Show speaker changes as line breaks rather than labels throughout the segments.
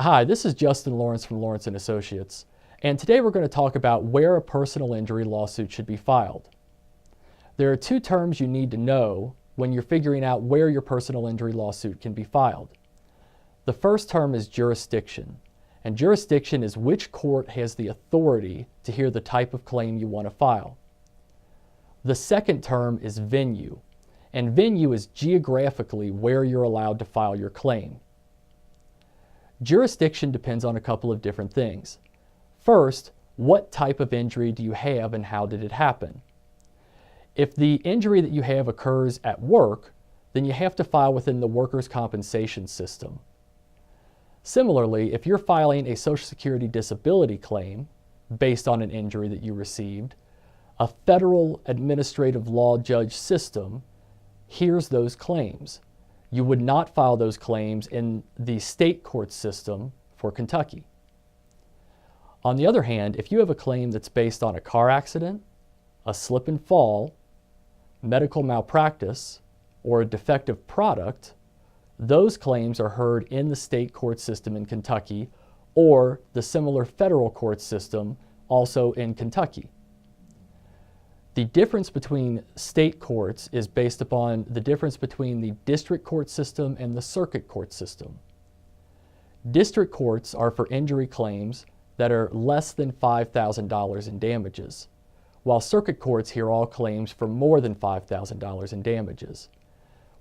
Hi, this is Justin Lawrence from Lawrence & Associates, and today we're going to talk about where a personal injury lawsuit should be filed. There are two terms you need to know when you're figuring out where your personal injury lawsuit can be filed. The first term is jurisdiction, and jurisdiction is which court has the authority to hear the type of claim you want to file. The second term is venue, and venue is geographically where you're allowed to file your claim. Jurisdiction depends on a couple of different things. First, what type of injury do you have and how did it happen? If the injury that you have occurs at work, then you have to file within the workers' compensation system. Similarly, if you're filing a Social Security disability claim based on an injury that you received, a federal administrative law judge system hears those claims. You would not file those claims in the state court system for Kentucky. On the other hand, if you have a claim that's based on a car accident, a slip and fall, medical malpractice, or a defective product, those claims are heard in the state court system in Kentucky or the similar federal court system also in Kentucky. The difference between state courts is based upon the difference between the district court system and the circuit court system. District courts are for injury claims that are less than $5,000 in damages, while circuit courts hear all claims for more than $5,000 in damages.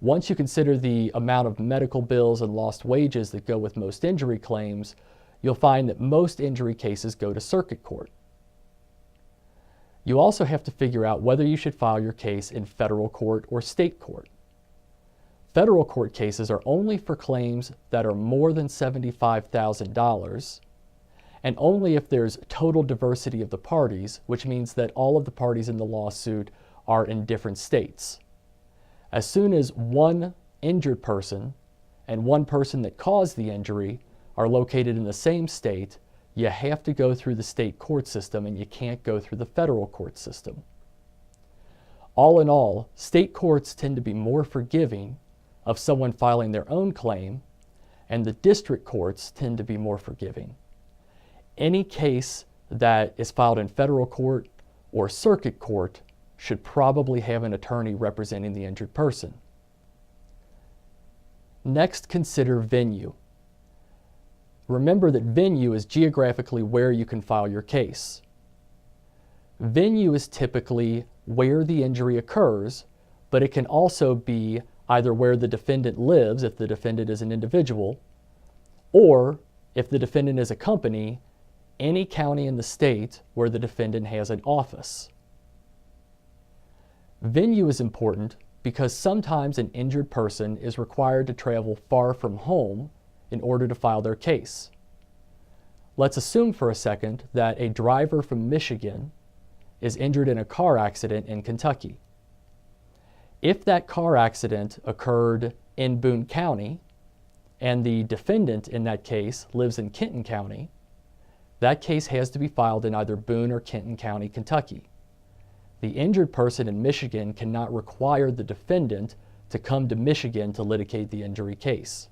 Once you consider the amount of medical bills and lost wages that go with most injury claims, you'll find that most injury cases go to circuit court. You also have to figure out whether you should file your case in federal court or state court. Federal court cases are only for claims that are more than $75,000 and only if there's total diversity of the parties, which means that all of the parties in the lawsuit are in different states. As soon as one injured person and one person that caused the injury are located in the same state, you have to go through the state court system and you can't go through the federal court system. All in all, state courts tend to be more forgiving of someone filing their own claim, and the district courts tend to be more forgiving. Any case that is filed in federal court or circuit court should probably have an attorney representing the injured person. Next, consider venue. Remember that venue is geographically where you can file your case. Venue is typically where the injury occurs, but it can also be either where the defendant lives, if the defendant is an individual, or if the defendant is a company, any county in the state where the defendant has an office. Venue is important because sometimes an injured person is required to travel far from home in order to file their case. Let's assume for a second that a driver from Michigan is injured in a car accident in Kentucky. If that car accident occurred in Boone County and the defendant in that case lives in Kenton County, that case has to be filed in either Boone or Kenton County, Kentucky. The injured person in Michigan cannot require the defendant to come to Michigan to litigate the injury case.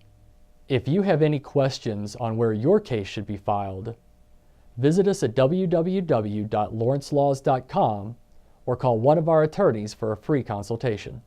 If you have any questions on where your case should be filed, visit us at www.lawrencelaws.com or call one of our attorneys for a free consultation.